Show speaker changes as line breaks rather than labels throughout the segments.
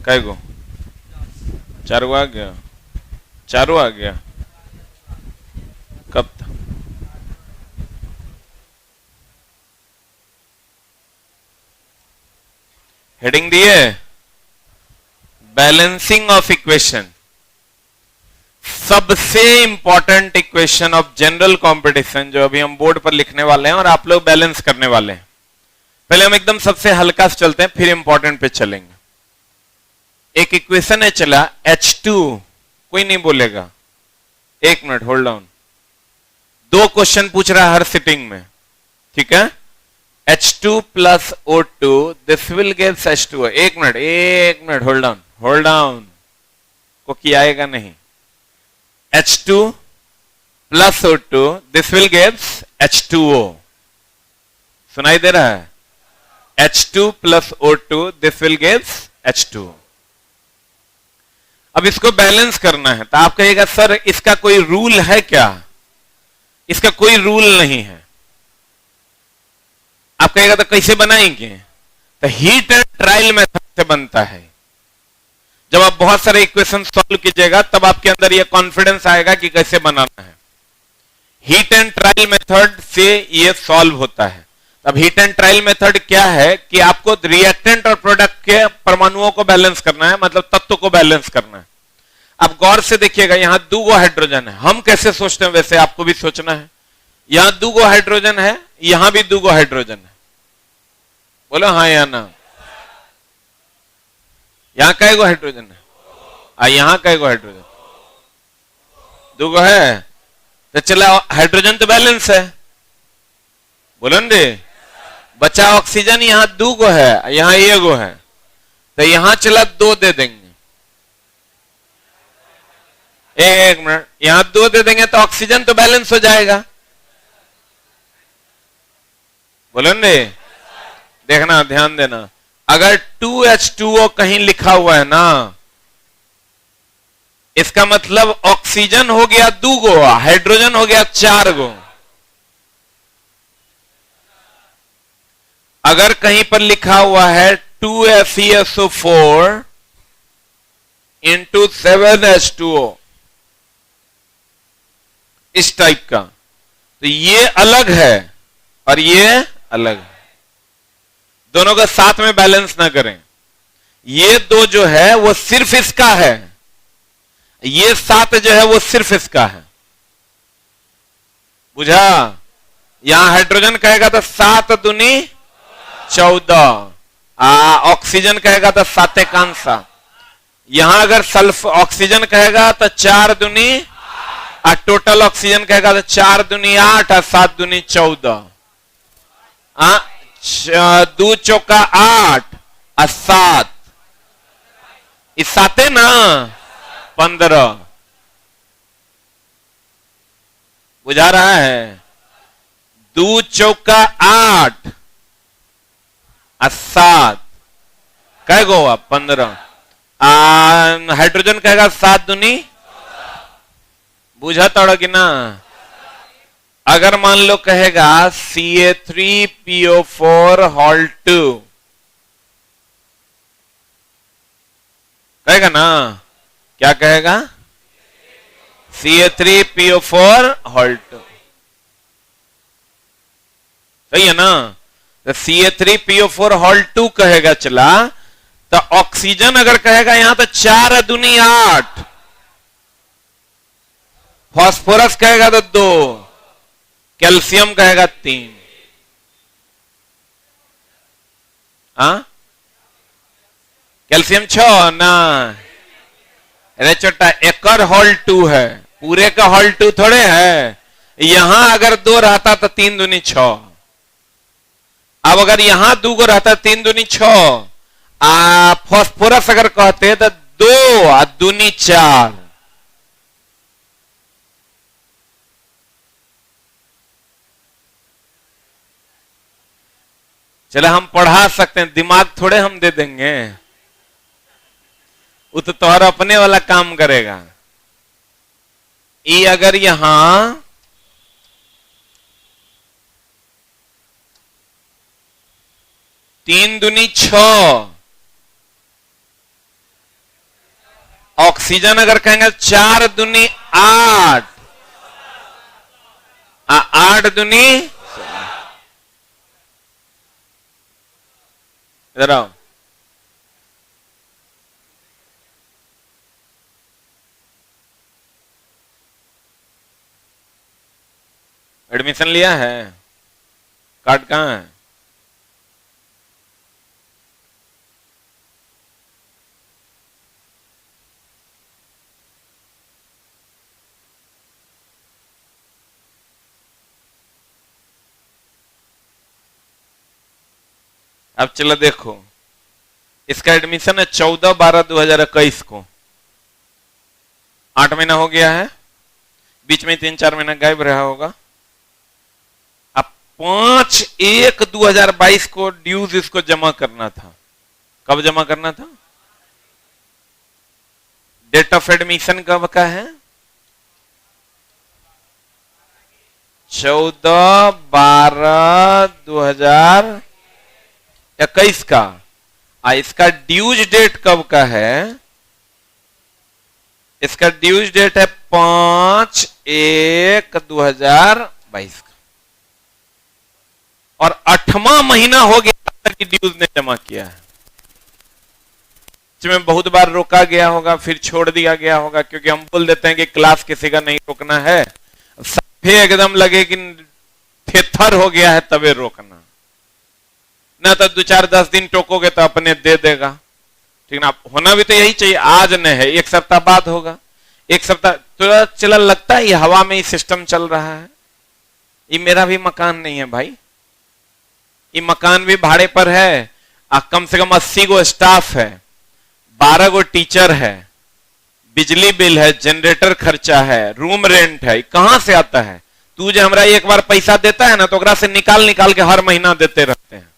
कै गो? 4 गो आ गया, चारों आ गया। कब तक? हेडिंग दिए बैलेंसिंग ऑफ इक्वेशन, सबसे important equation of general competition जो अभी हम बोर्ड पर लिखने वाले हैं और आप लोग बैलेंस करने वाले हैं। पहले हम एकदम सबसे हल्का से चलते हैं, फिर इंपॉर्टेंट पे चलेंगे। एक इक्वेशन है चला H2, कोई नहीं बोलेगा, एक मिनट होल्ड ऑन। 2 क्वेश्चन पूछ रहा है हर सिटिंग में, ठीक है। H2 plus O2 this will gives H2O। एक मिनट होल्ड ऑन को किया आएगा नहीं। H2 plus O2 this will gives H2O। सुनाई दे रहा है? H2 plus O2 this will gives H2O। अब इसको बैलेंस करना है तो आप कहिएगा सर इसका कोई रूल है क्या? इसका कोई रूल नहीं है। आप कहिएगा तो कैसे बनाएंगे? तो हीट एंड ट्रायल मेथड से बनता है। जब आप बहुत सारे इक्वेशन सॉल्व कीजिएगा तब आपके अंदर यह कॉन्फिडेंस आएगा कि कैसे बनाना है। हीट एंड ट्रायल मेथड से यह सॉल्व होता है। अब हीट एंड ट्रायल मेथड क्या है कि आपको रिएक्टेंट और प्रोडक्ट के परमाणुओं को बैलेंस करना है, मतलब तत्व को बैलेंस करना है। अब गौर से देखिएगा, यहां 2 गो हाइड्रोजन है। हम कैसे सोचते हैं वैसे आपको भी सोचना है। यहां 2 गो हाइड्रोजन है, यहां भी 2 गो हाइड्रोजन है। बोलो हाँ या ना? यहां कै गो हाइड्रोजन है? यहां कै गो हाइड्रोजन? 2 गो है। तो चला हाइड्रोजन तो बैलेंस है, बोलो दे। बचा ऑक्सीजन, यहां 2 गो है, यहां 1 गो है। तो यहां चला 2 दे देंगे। एक मिनट, यहां 2 दे देंगे तो ऑक्सीजन तो बैलेंस हो जाएगा, बोलो दे। देखना, ध्यान देना, अगर 2H2O कहीं लिखा हुआ है ना, इसका मतलब ऑक्सीजन हो गया 2 गो, हाइड्रोजन हो गया 4 गो। अगर कहीं पर लिखा हुआ है 2FeSO4 इंटू 7H2O इस टाइप का, तो ये अलग है और ये अलग है। दोनों का साथ में बैलेंस ना करें। ये 2 जो है वो सिर्फ इसका है, ये 7 जो है वो सिर्फ इसका है, बुझा? यहां हाइड्रोजन कहेगा तो 7 दूनी 14, ऑक्सीजन कहेगा तो 7 एकांश 7। यहां अगर सल्फ ऑक्सीजन कहेगा तो 4 दूनी, और टोटल ऑक्सीजन कहेगा तो 4 दूनी 8 और 7 दूनी 14। 2 चौका 8 और 7, इस 7 है ना 15, बुझा रहा है? 2 चौका 8 और 7 कह गो 15। हाइड्रोजन कहेगा 7 दूनी, बुझा तोड़ा कि ना? अगर मान लो कहेगा Ca3PO4 हॉल 2, कहेगा ना? क्या कहेगा? Ca3PO4 हॉल 2, सही है ना? तो Ca3PO4 हॉल 2 कहेगा चला, तो ऑक्सीजन अगर कहेगा यहां तो 4 दूनी 8, फास्फोरस कहेगा तो 2, कैल्शियम कहेगा 3। कैल्शियम 6 ना? अरे छोटा, एकर हॉल 2 है, पूरे का हॉल 2 थोड़े है। यहां अगर 2 रहता तो 3 दूनी 6। अब अगर यहां 2 गो रहता 3 दूनी 6, फास्फोरस अगर कहते तो 2 दूनी 4। चले हम पढ़ा सकते हैं, दिमाग थोड़े हम दे देंगे, वो तो तुम्हारा अपने वाला काम करेगा। ये अगर यहां 3 दूनी 6, ऑक्सीजन अगर कहेंगे 4 दूनी 8, 8 दूनी, इधर आओ, एडमिशन लिया है? कार्ड कहाँ है? अब चलो देखो, इसका एडमिशन है 14/12/2021 को। 8 महीना हो गया है, बीच में 3-4 महीना गायब रहा होगा। अब 5/1/2022 को ड्यूज इसको जमा करना था। कब जमा करना था? डेट ऑफ एडमिशन कब का है? 14/12/2021 का। इसका ड्यूज डेट कब का है? इसका ड्यूज डेट है 5/1/2022 का, और 8वां महीना हो गया तक ड्यूज ने जमा किया है। इसमें बहुत बार रोका गया होगा, फिर छोड़ दिया गया होगा, क्योंकि हम बोल देते हैं कि क्लास किसी का नहीं रोकना है, फिर एकदम लगे कि थेथर हो गया है तबे रोकना, ना तो 2-4-10 दिन टोकोगे तो अपने दे देगा, ठीक ना। होना भी तो यही चाहिए, आज न है 1 सप्ताह बाद होगा। 1 सप्ताह तो चला लगता है ये हवा में ही सिस्टम चल रहा है। ये मेरा भी मकान नहीं है भाई, ये मकान भी भाड़े पर है। कम से कम 80 गो स्टाफ है, 12 गो टीचर है, बिजली बिल है, जनरेटर खर्चा है, रूम रेंट है। कहां से आता है? तू जो हमरा एक बार पैसा देता है ना, तो ओकरा से निकाल निकाल के हर महीना देते रहते हैं।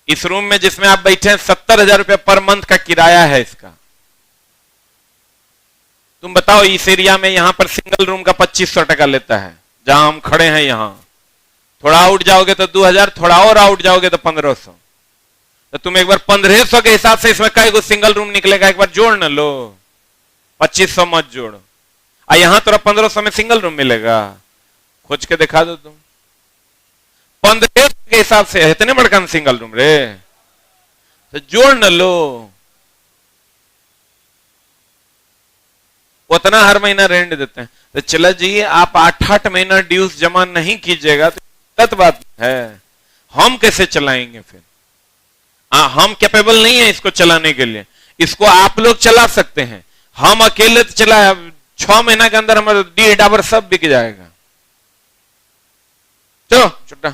इस रूम में जिसमें आप बैठे हैं 70,000 रुपया पर मंथ का किराया है इसका। तुम बताओ, इस एरिया में यहां पर सिंगल रूम का 2500 टका लेता है, जहां हम खड़े हैं यहां। थोड़ा आउट जाओगे तो 2000, थोड़ा और आउट जाओगे तो 1500। तो तुम एक बार 1500 के हिसाब से इसमें कई गो सिंगल रूम निकलेगा, एक बार जोड़ न लो। 2500 मत जोड़, यहां तो 1500 में सिंगल रूम मिलेगा। खोज के दिखा दो तुम। 1500 के हिसाब से इतने बड़का सिंगल रूम रे, तो जोड़ न लो। उतना हर महीना रेंट देते हैं। तो चला जी, आप 8-8 महीना ड्यूज जमा नहीं कीजिएगा तो गलत बात है। हम कैसे चलाएंगे फिर? हम कैपेबल नहीं है इसको चलाने के लिए। इसको आप लोग चला सकते हैं, हम अकेले तो चला 6 महीना के अंदर हमारा डी डाबर सब बिक जाएगा। चलो छुट्टा,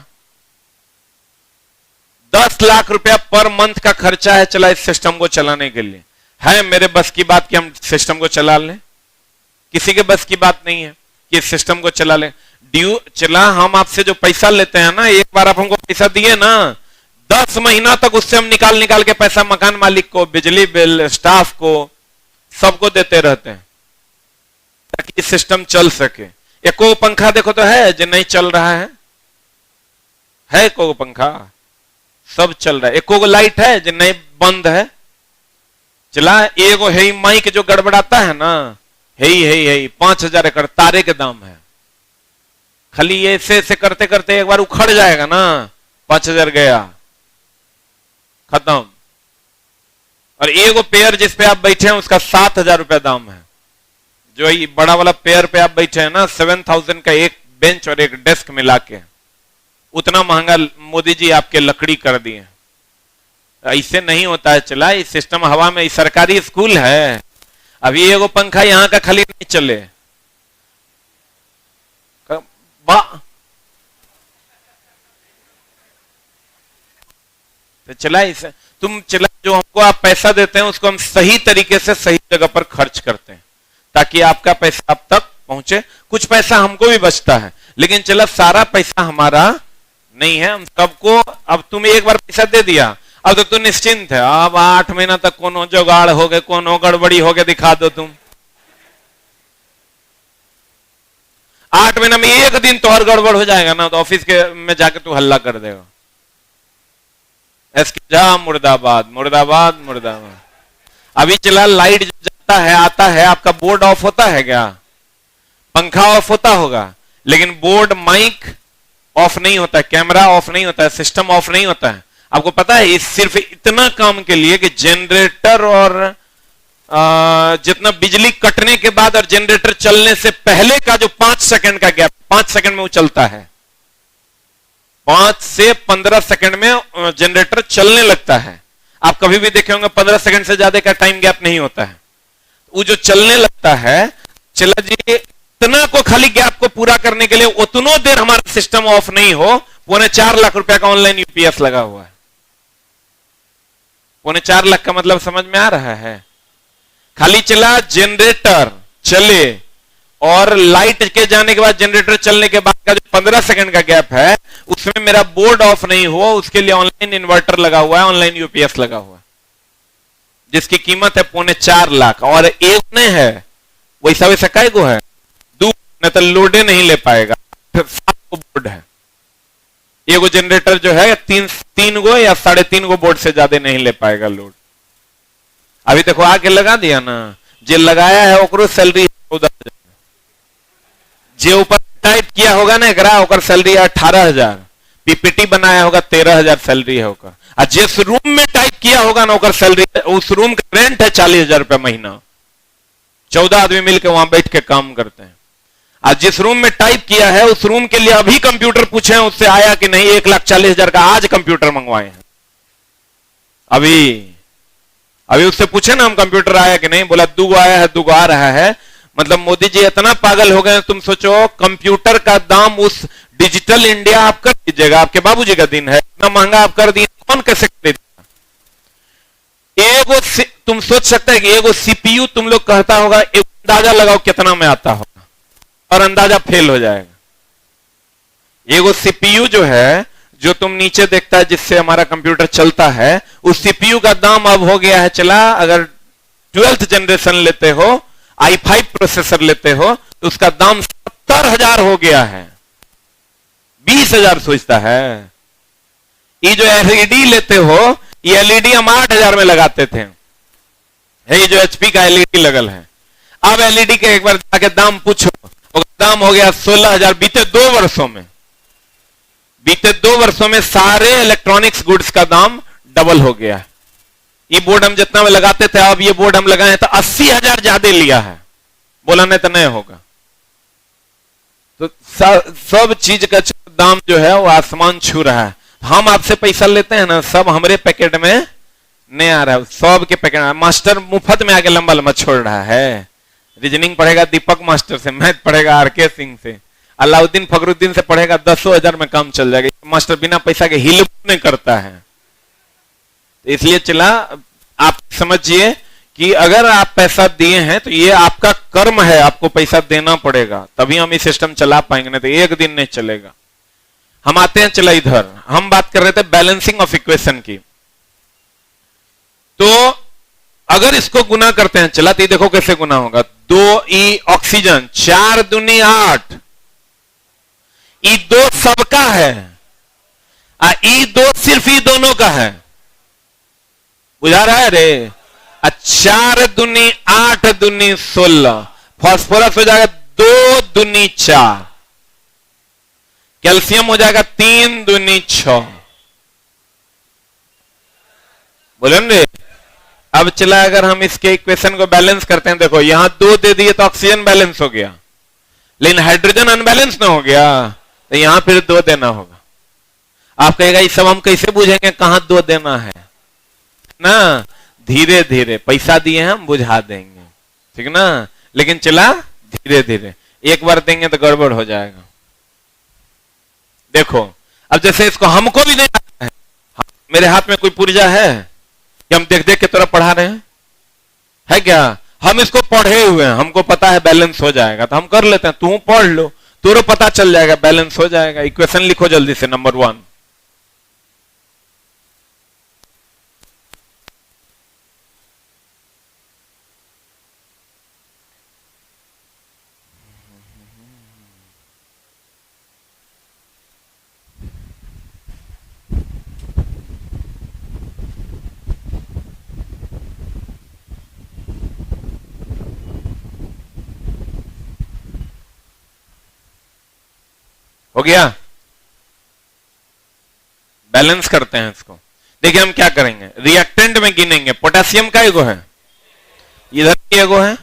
10 लाख रुपया पर मंथ का खर्चा है चला इस सिस्टम को चलाने के लिए। है मेरे बस की बात कि हम सिस्टम को चला लें? किसी के बस की बात नहीं है कि इस सिस्टम को चला लें। ड्यू चला, हम आपसे जो पैसा लेते हैं ना, एक बार आप हमको पैसा दिए ना, 10 महीना तक उससे हम निकाल निकाल के पैसा मकान मालिक को, बिजली बिल, स्टाफ को, सबको देते रहते हैं ताकि ये सिस्टम चल सके। एको पंखा देखो तो है जो नहीं चल रहा है? एको पंखा सब चल रहा है। एको लाइट है जो नहीं बंद है? चला एगो है माइक जो गड़बड़ाता है ना, है 5000 एकड़ तारे के दाम है। खाली ये ऐसे करते करते एक बार उखड़ जाएगा ना, 5000 गया, खत्म। और एगो पेयर जिस पे आप बैठे हैं उसका 7000 रुपया दाम है। जो ये बड़ा वाला पेयर पे आप बैठे हैं ना, 7000 का एक बेंच और एक डेस्क मिला के, उतना महंगा मोदी जी आपके लकड़ी कर दिए। ऐसे नहीं होता है चला, इस सिस्टम हवा में। सरकारी स्कूल है, अभी एगो पंखा यहां का खाली नहीं चले। तो चला इसे तुम चला, जो हमको आप पैसा देते हैं उसको हम सही तरीके से सही जगह पर खर्च करते हैं ताकि आपका पैसा आप तक पहुंचे। कुछ पैसा हमको भी बचता है, लेकिन चला सारा पैसा हमारा नहीं है, हम सबको। अब तुम्हें एक बार पैसा दे दिया, अब तो तुम निश्चिंत है। अब 8 महीना तक कोनो जुगाड़ हो गए, कोनो गड़बड़ी हो गए, दिखा दो तुम। 8 महीना में एक दिन तो और गड़बड़ हो जाएगा ना, तो ऑफिस के में जाके तू हल्ला कर देगा। एसके जा मुर्दाबाद, मुर्दाबाद, मुर्दाबाद। अभी चला, लाइट जब जाता है आता है, आपका बोर्ड ऑफ होता है क्या? पंखा ऑफ होता होगा, लेकिन बोर्ड माइक ऑफ नहीं होता है, कैमरा ऑफ नहीं होता है, सिस्टम ऑफ नहीं होता है। आपको पता है, इस सिर्फ इतना काम के लिए कि जनरेटर और जितना बिजली कटने के बाद और जनरेटर चलने से पहले का जो 5 सेकंड का गैप, 5 सेकंड में वो चलता है। 5 से 15 सेकंड में जनरेटर चलने लगता है। आप कभी भी देखे होंगे 15 सेकंड से ज्यादा का टाइम गैप नहीं होता है। वो जो चलने लगता है, चला जी, इतना को खाली गैप को पूरा करने के लिए उतनो देर हमारा सिस्टम ऑफ नहीं हो, 4.25 लाख रुपया का ऑनलाइन यूपीएस लगा हुआ है। 4.25 लाख का मतलब समझ में आ रहा है? खाली चला जनरेटर चले और लाइट के जाने के बाद, जनरेटर चलने के बाद का जो 15 सेकंड का गैप है, उसमें मेरा बोर्ड ऑफ नहीं हुआ, उसके लिए ऑनलाइन इन्वर्टर लगा हुआ है, ऑनलाइन यूपीएस लगा हुआ है, जिसकी कीमत है 4.25 लाख। और एक ने है वैसा वैसा काय को है, न तो लोडे नहीं ले पाएगा। 7 गो बोर्ड है, एगो जनरेटर जो है 3 गो या 3.5 गो बोर्ड से ज्यादा नहीं ले पाएगा लोड। अभी देखो आके लगा दिया ना, जे लगाया है ओकरो सैलरी 14,000, जे ऊपर टाइप किया होगा ना एकरा, ओकर सैलरी 18,000, पीपीटी बनाया होगा 13,000 सैलरी है ओकर। और जिस रूम में टाइप किया होगा ना, ओकर सैलरी, उस रूम का रेंट है 40,000 रुपया महीना। 14 आदमी मिलकर वहां बैठ के काम करते हैं। आज जिस रूम में टाइप किया है, उस रूम के लिए अभी कंप्यूटर पूछे हैं उससे, आया कि नहीं, 1,40,000 का आज कंप्यूटर मंगवाए हैं। अभी उससे पूछे ना हम, कंप्यूटर आया कि नहीं, बोला 2 गो आया है, 2 गो आ रहा है। मतलब मोदी जी इतना पागल हो गए। तुम सोचो, कंप्यूटर का दाम उस डिजिटल इंडिया आप कर दीजिएगा, आपके बाबूजी का दिन है, इतना महंगा आप कर दिए, कौन कैसे खरीदेगा? तुम सोच सकते हैं कि एगो सीपीयू तुम लोग कहता होगा, एक अंदाजा लगाओ कितना में आता होगा, और अंदाजा फेल हो जाएगा। एगो सीपीयू जो है, जो तुम नीचे देखता है जिससे हमारा कंप्यूटर चलता है, उस सीपीयू का दाम अब हो गया है, चला अगर 12th जनरेशन लेते हो, i5 प्रोसेसर लेते हो, तो उसका दाम 70,000 हो गया है। 20,000 सोचता है। ये जो एलईडी लेते हो, ये एलईडी हम 8,000 में लगाते थे, ये जो एचपी का एलईडी लगल है। अब एलईडी के एक बार जाके दाम पूछो, दाम हो गया 16,000। बीते 2 वर्षों में सारे इलेक्ट्रॉनिक्स गुड्स का दाम डबल हो गया है। ये बोर्ड हम जितना में लगाते थे, अब ये बोर्ड हम लगाए तो 80,000 ज्यादा लिया है, बोला नहीं तो नहीं होगा। तो सब चीज का दाम जो है वो आसमान छू रहा है। हम आपसे पैसा लेते हैं ना, सब हमारे पैकेट में नहीं आ रहा है, सब के पैकेट। मास्टर मुफ्त में आके लंबा लंबा छोड़ रहा है। रीजनिंग पढ़ेगा दीपक मास्टर से, मैथ पढ़ेगा आरके सिंह से, अलाउद्दीन फखरुद्दीन से पढ़ेगा, 10,000 में काम चल जाएगा। मास्टर बिना पैसा के हिल नहीं करता है। तो इसलिए चला, आप समझिए कि अगर आप पैसा दिए हैं तो ये आपका कर्म है, आपको पैसा देना पड़ेगा, तभी हम ये सिस्टम चला पाएंगे, नहीं तो एक दिन नहीं चलेगा। हम आते हैं, चला इधर हम बात कर रहे थे बैलेंसिंग ऑफ इक्वेशन की। तो अगर इसको गुना करते हैं, चला तो देखो कैसे गुना होगा। 2e ऑक्सीजन, 4 दूनी 8, ई 2 सबका है, ई 2 सिर्फ ई दोनों का है। बुझा रहा है रे? 4 दूनी 8 दूनी 16, फास्फोरस हो जाएगा 2 दूनी 4, कैल्शियम हो जाएगा 3 दूनी 6। बोले रे? अब चला, अगर हम इसके इक्वेशन को बैलेंस करते हैं, देखो यहां 2 दे दिए तो ऑक्सीजन बैलेंस हो गया, लेकिन हाइड्रोजन अनबैलेंस ना हो गया, तो यहां फिर 2 देना होगा। आप कहेगा ये सब हम कैसे बुझेंगे, कहां 2 देना है ना? धीरे धीरे पैसा दिए हम बुझा देंगे, ठीक ना? लेकिन चला धीरे धीरे, एक बार देंगे तो गड़बड़ हो जाएगा। देखो अब जैसे इसको हमको भी नहीं आता है, मेरे हाथ में कोई पुर्जा है कि हम देख देख के तरफ पढ़ा रहे हैं, है क्या? हम इसको पढ़े हुए हैं, हमको पता है बैलेंस हो जाएगा तो हम कर लेते हैं। तू पढ़ लो, तुरो पता चल जाएगा, बैलेंस हो जाएगा। इक्वेशन लिखो जल्दी से, नंबर 1। हो गया, बैलेंस करते हैं इसको। देखिए हम क्या करेंगे, रिएक्टेंट में गिनेंगे। पोटेशियम का एगो है, इधर भी एगो है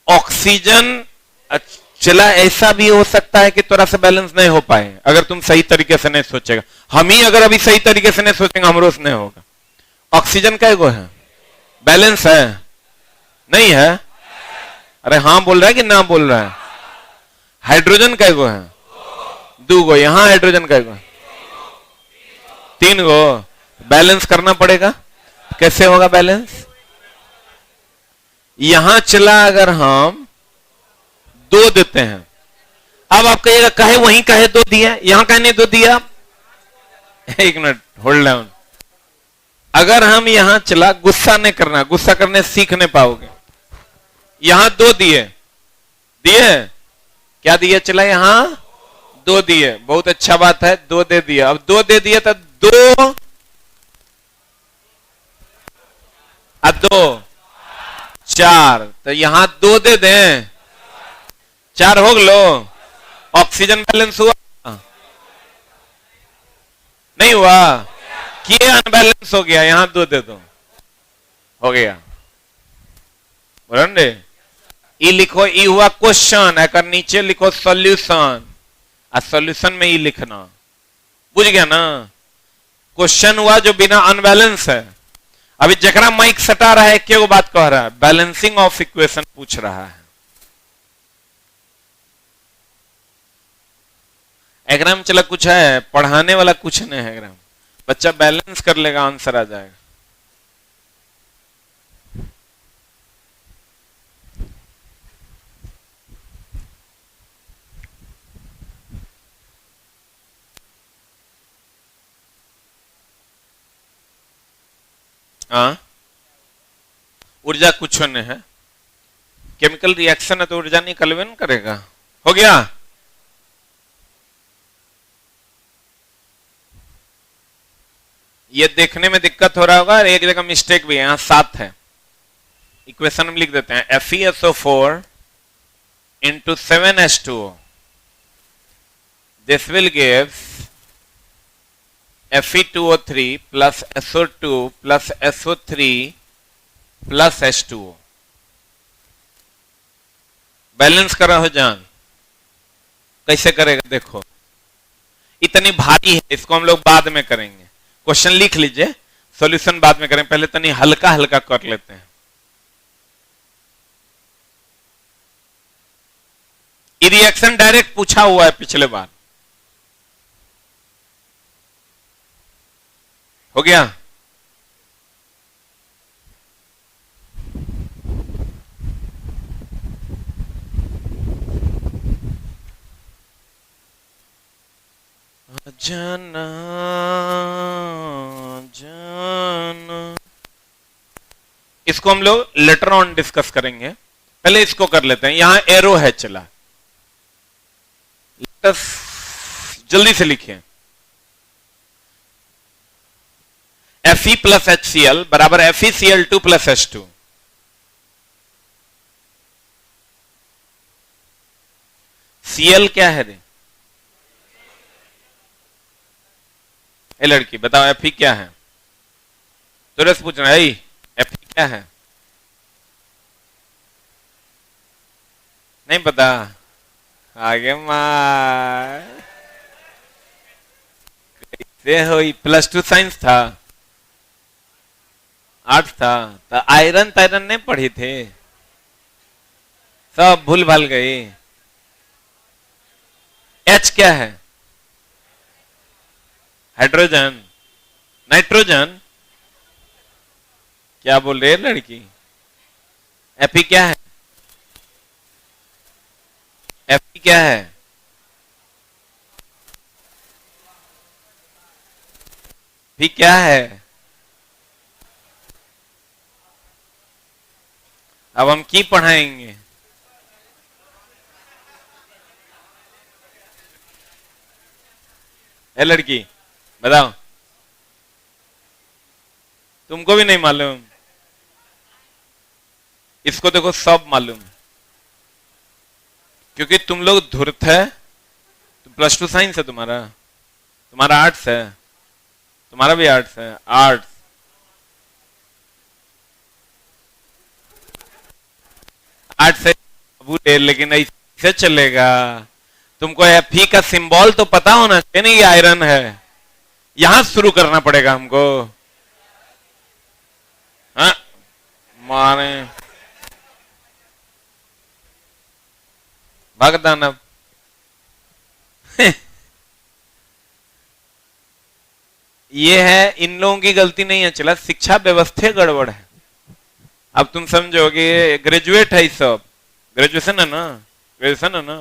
ऑक्सीजन। चला ऐसा भी हो सकता है कि थोड़ा सा बैलेंस नहीं हो पाए अगर तुम सही तरीके से नहीं सोचेगा। हम ही अगर अभी सही तरीके से नहीं सोचेंगे हमरो से नहीं होगा। ऑक्सीजन का एगो है, बैलेंस है नहीं है? अरे हाँ बोल रहा है कि ना बोल रहा है? हाइड्रोजन का एगो है, दो गो, यहां हाइड्रोजन का एगो, तीन गो। बैलेंस करना पड़ेगा। कैसे होगा बैलेंस? यहां चला अगर हम दो देते हैं, अब आप कहिएगा कहे वहीं कहे दो दिया, यहां कहे नहीं दो दिया। एक मिनट होल्ड डाउन। अगर हम यहां चला, गुस्सा नहीं करना, गुस्सा करने सीख नहीं पाओगे। यहां दो दिए, दिए क्या दिए? चला यहां दो दिए, बहुत अच्छा बात है, दो दे दिया। अब दो दे दिए तो दो दो चार, तो यहां दो दे दें, चार हो लो। ऑक्सीजन बैलेंस हुआ नहीं हुआ? कि अनबैलेंस हो गया? यहां दो दे दो, हो गया। बोले ई लिखो, ई हुआ क्वेश्चन, अगर नीचे लिखो सॉल्यूशन, और सॉल्यूशन में ई लिखना। बुझ गया ना? क्वेश्चन हुआ जो बिना अनबैलेंस है। अभी जकरा माइक सटा रहा है क्या बात कह रहा है? बैलेंसिंग ऑफ इक्वेशन पूछ रहा है। एग्राम चला कुछ है, पढ़ाने वाला कुछ नहीं है। एग्राम बच्चा बैलेंस कर लेगा, आंसर आ जाएगा। हाँ, ऊर्जा कुछ नहीं है, केमिकल रिएक्शन है तो ऊर्जा निकलवे न करेगा। हो गया? ये देखने में दिक्कत हो रहा होगा, एक जगह मिस्टेक भी है, यहां 7 है। इक्वेशन में लिख देते हैं FeSO4 into 7H2O, this will give Fe2O3 plus SO2 plus SO3 plus H2O। Balance करा हो जान, कैसे करेगा देखो। इतनी भारी है, इसको हम लोग बाद में करेंगे। क्वेश्चन लिख लीजिए, सॉल्यूशन बाद में करें, पहले तनी हल्का हल्का कर लेते हैं। ये रिएक्शन डायरेक्ट पूछा हुआ है पिछले बार। हो गया? जाना जाना, इसको हम लोग लेटर ऑन डिस्कस करेंगे, पहले इसको कर लेते हैं। यहां एरो है, चला जल्दी से लिखिए। Fe प्लस HCl बराबर FeCl2 प्लस H2। Cl क्या है रे? ए लड़की बताओ Fe क्या है? तुरंत पूछना है, Fe क्या है? नहीं पता? आगे मार कैसे हो? +2 साइंस था, 8 था, तो आयरन तायरन नहीं पढ़ी थे, सब भूल भाल गई। H क्या है? Hydrogen, nitrogen. क्या बोल रही है लड़की? Fe क्या है? Fe क्या है? Fe क्या है? अब हम की पढ़ाएंगे? ए लड़की बताओ, तुमको भी नहीं मालूम? इसको देखो सब मालूम। क्योंकि तुम लोग धूर्त है। +2 साइंस है तुम्हारा आर्ट्स है, तुम्हारा भी आर्ट्स है, आर्ट्स से लेकिन ऐसे चलेगा। तुमको Fe का सिंबल तो पता होना चाहिए नहीं, आयरन है। यहां शुरू करना पड़ेगा हमको। हाँ मारे भगदानव। ये है, इन लोगों की गलती नहीं है, चला शिक्षा व्यवस्था गड़बड़ है। अब तुम समझोगे ग्रेजुएट है सब, ग्रेजुएशन है ना, ग्रेजुएशन है ना,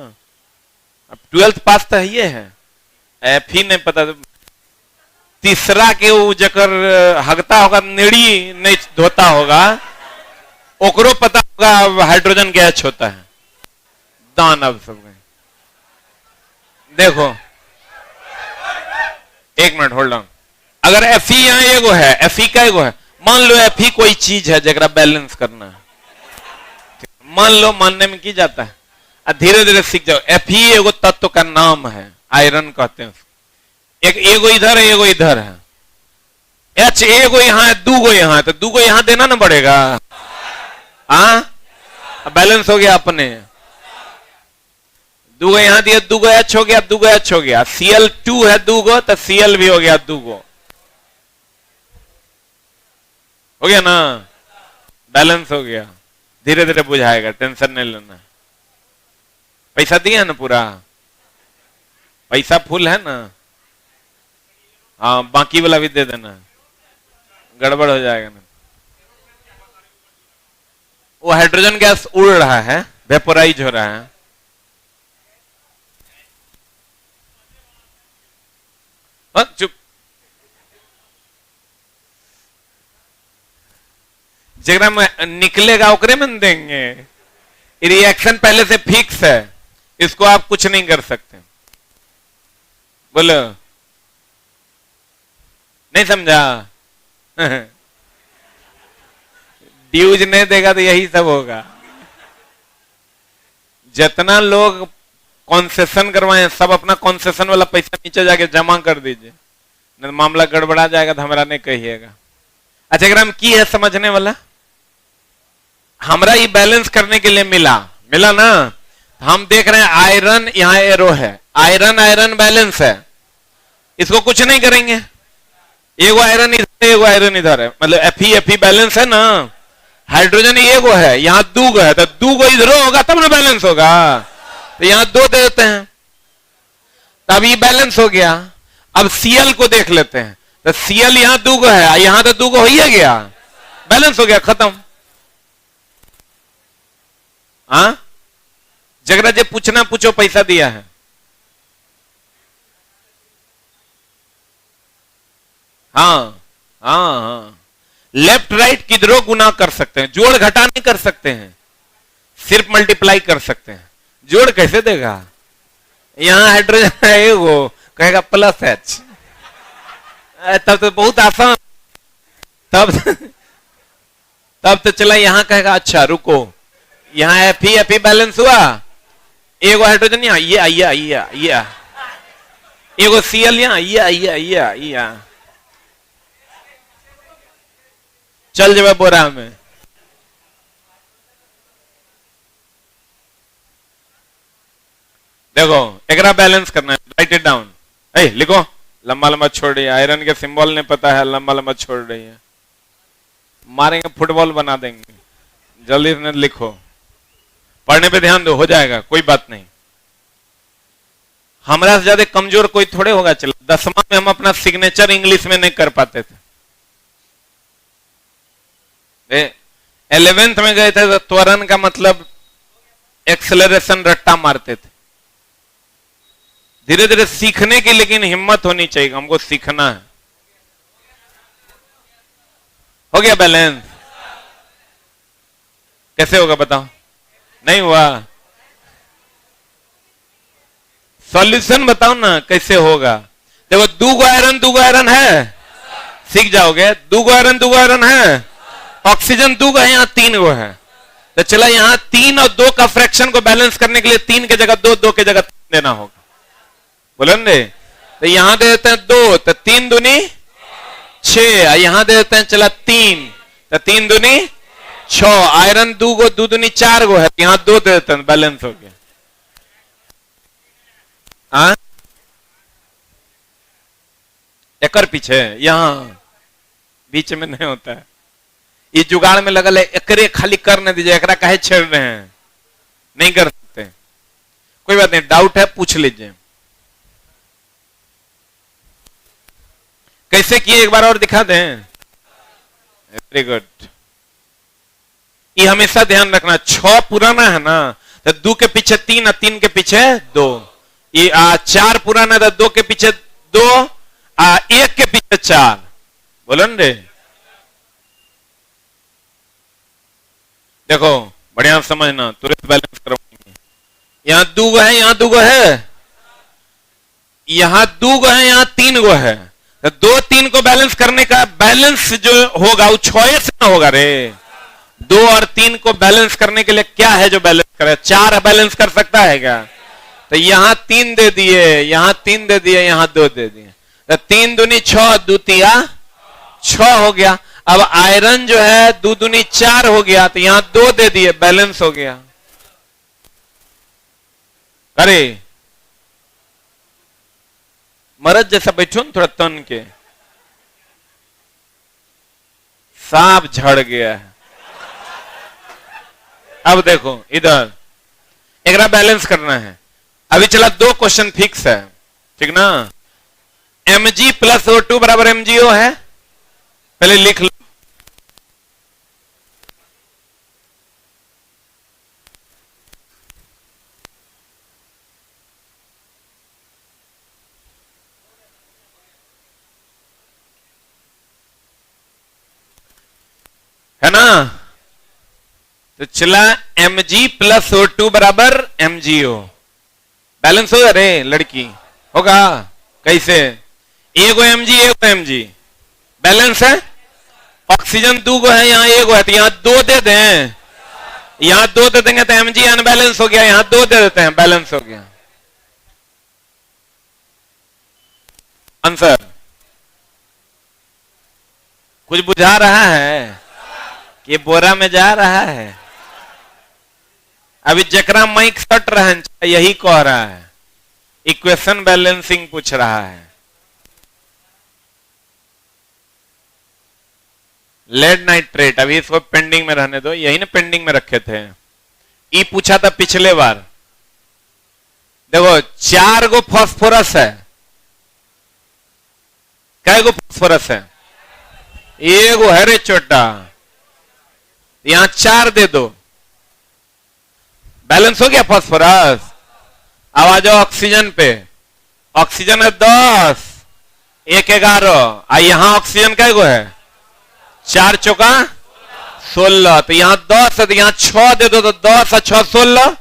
अब 12th पास तो ये है, Fe नहीं पता। तीसरा के वो जकर हगता होगा, नेड़ी नहीं धोता होगा, ओकरो पता होगा हाइड्रोजन गैस होता है। दानव सब देखो, एक मिनट होल्ड ऑन। अगर Fe यहाँ एगो है, Fe का एगो है, मान लो Fe कोई चीज है जरा बैलेंस करना है, मान लो, मानने में की जाता है, धीरे धीरे सीख जाओ। Fe एगो तत्व का नाम है, आयरन कहते हैं। एक एगो इधर है, एगो इधर है। H एगो यहाँ है, दूगो यहाँ है, तो दूगो यहाँ देना ना पड़ेगा। बैलेंस हो गया अपने। दूगो यहाँ दिया, दूगो H हो गया, दूगो H हो गया। Cl2 है दूगो, तो Cl भी हो गया दूगो, हो गया ना, बैलेंस हो गया। धीरे धीरे बुझाएगा, टेंशन नहीं लेना। पैसा दिया ना, पूरा पैसा फुल है ना, हाँ बाकी वाला भी दे देना, गड़बड़ हो जाएगा ना। वो हाइड्रोजन गैस उड़ रहा है, वेपोराइज हो रहा है। चुप, जगह में निकलेगा ओकरे में देंगे। रिएक्शन पहले से फिक्स है, इसको आप कुछ नहीं कर सकते। बोलो, नहीं समझा? ड्यूज नहीं देगा तो यही सब होगा। जितना लोग कॉन्सेशन करवाए, सब अपना कॉन्सेशन वाला पैसा नीचे जाके जमा कर दीजिए, नहीं मामला गड़बड़ा जाएगा तो हमारा नहीं कहिएगा। अच्छा, अगर हम की है समझने वाला, हमरा ये बैलेंस करने के लिए मिला ना, हम देख रहे हैं आयरन यहां एरो है, आयरन आयरन बैलेंस है, इसको कुछ नहीं करेंगे। एगो आयरन इधर, एगो आयरन इधर है, मतलब Fe बैलेंस है ना। हाइड्रोजन एगो है, यहां दूगो है, तो दूगो इधर होगा तब ना बैलेंस होगा, तो यहां दो दे देते हैं, तब ये बैलेंस हो गया। अब Cl को देख लेते हैं, तो Cl यहां दूगो है, यहां तो दूगो हो ही गया, बैलेंस हो गया, खत्म। हाँ, जगरा जे पूछना पूछो, पैसा दिया है। हाँ हाँ हाँ, लेफ्ट राइट किधरों गुना कर सकते हैं, जोड़ घटा नहीं कर सकते हैं, सिर्फ मल्टीप्लाई कर सकते हैं। जोड़ कैसे देगा? यहां हाइड्रोजन है वो कहेगा +H, तब तो बहुत आसान। तब तो चला, यहां कहेगा अच्छा रुको, यहां Fe बैलेंस हुआ, एगो हाइड्रोजन यहाँ, ये एगो Cl यहाँ, ये चल जाए बोरा में। देखो, एकरा बैलेंस करना है, राइट इट डाउन। लिखो, लंबा लंबा छोड़ रही है, आयरन के सिंबल नहीं पता है, लंबा लंबा छोड़ रही है, मारेंगे फुटबॉल बना देंगे। जल्दी से लिखो, पढ़ने पे ध्यान दो, हो जाएगा, कोई बात नहीं। हमारा से ज्यादा कमजोर कोई थोड़े होगा। चलो, 10वां में हम अपना सिग्नेचर इंग्लिश में नहीं कर पाते थे, 11th में गए थे तो त्वरण का मतलब एक्सेलरेशन रट्टा मारते थे। धीरे धीरे सीखने की लेकिन हिम्मत होनी चाहिए, हमको सीखना है। हो गया बैलेंस? कैसे होगा बताओ? नहीं हुआ? सॉल्यूशन बताओ ना कैसे होगा। देखो, दूगो आयरन है, सीख जाओगे। दूगो आयरन है, ऑक्सीजन दूगो है, यहां 3 गो है, तो चला यहां 3 और 2 का फ्रैक्शन को बैलेंस करने के लिए 3 के जगह 2, 2 के जगह 3 देना होगा, बोलो ने। तो यहां दे देते हैं 2, तो 3 दूनी 6, यहां दे देते हैं चला 3, तो 3 दूनी 6, आयरन 2 गो 2 दूनी 4 गो है, यहां 2 दे देते हैं, बैलेंस हो गया। हाँ एक पीछे यहां बीच में नहीं होता है, ये जुगाड़ में लगल है, एकरे खाली कर नहीं दीजिए, एकरा काहे छेड़ रहे हैं, नहीं कर सकते, कोई बात नहीं, डाउट है पूछ लीजिए। कैसे किए एक बार और दिखा दें। Very good. ये हमेशा ध्यान रखना, 6 पुराना है ना, तो 2 के पीछे 3 और 3 के पीछे 2, ये 4 पुराना था, 2 के पीछे 2, 1 के पीछे 4, बोलो न रे। देखो बढ़िया समझना, तुरंत बैलेंस करवाएंगे। यहां 2 गो है, यहां 2 गो है, यहां 2 गो है, यहां 3 गो है, तो 2 3 को बैलेंस करने का बैलेंस जो होगा वो 6 से ना होगा रे। 2 और 3 को बैलेंस करने के लिए क्या है जो बैलेंस करे, 4 बैलेंस कर सकता है क्या? तो यहां 3 दे दिए, यहां 3 दे दिए, यहां 2 दे दिए, तो 3 दूनी 6, 2 तिया 6 हो गया। अब आयरन जो है 2 दूनी 4 हो गया, तो यहां 2 दे दिए, बैलेंस हो गया। अरे मरद जैसा बैठो ना, थोड़ा तन के, सांप झड़ गया है। अब देखो इधर एक बैलेंस करना है, अभी चला 2 क्वेश्चन फिक्स है, ठीक ना। mg प्लस O2 बराबर mgO है, पहले लिख लो। है ना, तो चला mg प्लस O2 बराबर mgO, बैलेंस होगा रे लड़की, होगा कैसे? एगो mg एगो mg, बैलेंस है। ऑक्सीजन 2 गो है, यहां 1 गो है, तो यहां 2 दे दें, यहां 2 दे देंगे तो mg अनबैलेंस हो गया, यहां 2 दे देते हैं, बैलेंस हो गया। आंसर कुछ बुझा रहा है कि बोरा में जा रहा है? अभी जकरा माइक सट रहन यही कह रहा है, इक्वेशन बैलेंसिंग पूछ रहा है। लेड नाइट्रेट, अभी इसको पेंडिंग में रहने दो, यही ना पेंडिंग में रखे थे। ई पूछा था पिछले बार। देखो 4 गो फास्फोरस है, कै गो फास्फोरस है? एगो है रे छोटा, यहां 4 दे दो, बैलेंस हो गया फास्फोरस। अब आ जाओ ऑक्सीजन पे, ऑक्सीजन है 10, 1 11, यहां ऑक्सीजन कै गो है? 4 चौका 16, तो यहां 10 है, तो यहां 6 दे दो, तो 10 और 6 16,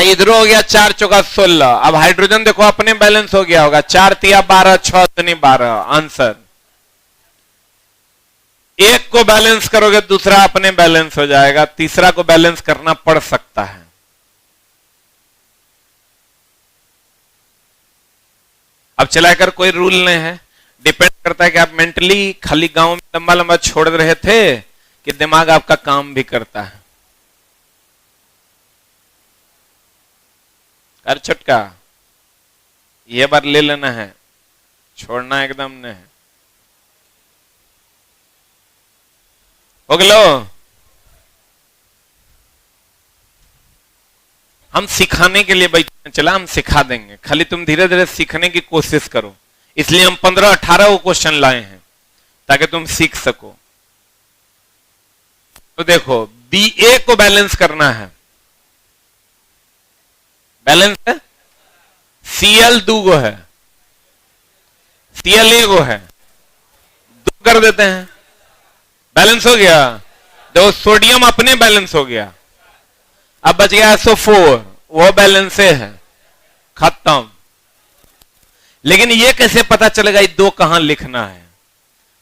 इधर हो गया 4 चौका 16। अब हाइड्रोजन देखो अपने बैलेंस हो गया होगा, 4 तिया 12, 6 दूनी 12, आंसर। एक को बैलेंस करोगे दूसरा अपने बैलेंस हो जाएगा, तीसरा को बैलेंस करना पड़ सकता है। अब चलाकर कोई रूल नहीं है, डिपेंड करता है कि आप मेंटली खाली गांव में लंबा लंबा छोड़ रहे थे कि दिमाग आपका काम भी करता है। कर छटका, ये बार ले लेना है, छोड़ना एकदम नहीं है। हो गलो, हम सिखाने के लिए बैठे, चला हम सिखा देंगे, खाली तुम धीरे धीरे सीखने की कोशिश करो। इसलिए हम 15-18 को क्वेश्चन लाए हैं ताकि तुम सीख सको। तो देखो Ba को बैलेंस करना है, बैलेंस है। Cl 2 गो है, Cl 1 गो है, 2 कर देते हैं, बैलेंस हो गया। देखो सोडियम अपने बैलेंस हो गया, अब बच गया SO4, वो बैलेंस है, खत्म। लेकिन ये कैसे पता चलेगा ये 2 कहां लिखना है?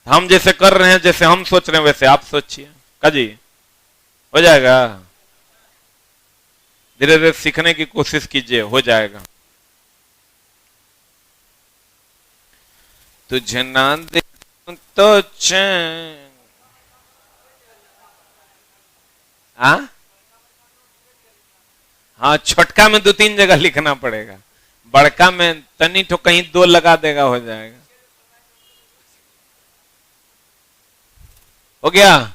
हम जैसे कर रहे हैं, जैसे हम सोच रहे हैं वैसे आप सोचिए का जी। हो जाएगा, धीरे धीरे सीखने की कोशिश कीजिए, हो जाएगा। तुझे ना देखूं तो चैन। हाँ, छोटका में 2-3 जगह लिखना पड़ेगा, बड़का में तनी तो कहीं 2 लगा देगा, हो जाएगा। हो गया।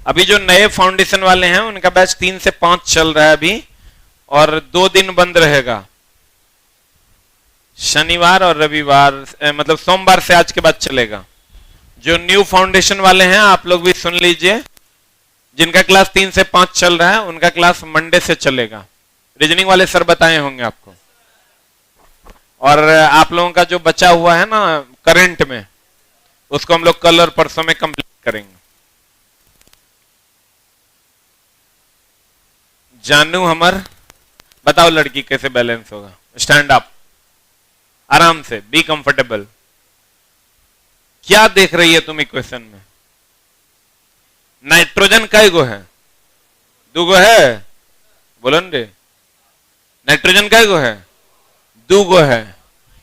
अभी जो नए फाउंडेशन वाले हैं उनका बैच 3 से 5 चल रहा है अभी, और 2 दिन बंद रहेगा, शनिवार और रविवार, मतलब सोमवार से आज के बाद चलेगा। जो न्यू फाउंडेशन वाले हैं आप लोग भी सुन लीजिए, जिनका क्लास 3 से 5 चल रहा है उनका क्लास मंडे से चलेगा। रीजनिंग वाले सर बताए होंगे आपको, और आप लोगों का जो बचा हुआ है ना करंट में, उसको हम लोग कल और परसों में कंप्लीट करेंगे। जानू हमर, बताओ लड़की कैसे बैलेंस होगा। स्टैंड अप, आराम से, बी कंफर्टेबल। क्या देख रही है तुम इक्वेशन में? नाइट्रोजन काय गो है? 2 गो है, बोलो रे। नाइट्रोजन काय गो है? 2 गो है।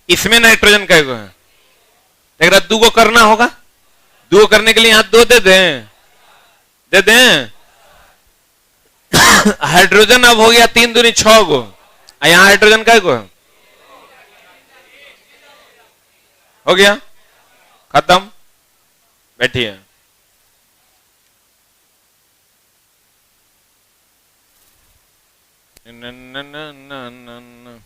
इसमें नाइट्रोजन काय गो है? देख रहा, 2 गो करना होगा, 2 करने के लिए यहां 2 दे दें, दे दें। हाइड्रोजन अब हो गया 3 दूनी 6 गो, यहां हाइड्रोजन काय गो है? हो गया, खत्म, बैठिए। न न न न न न।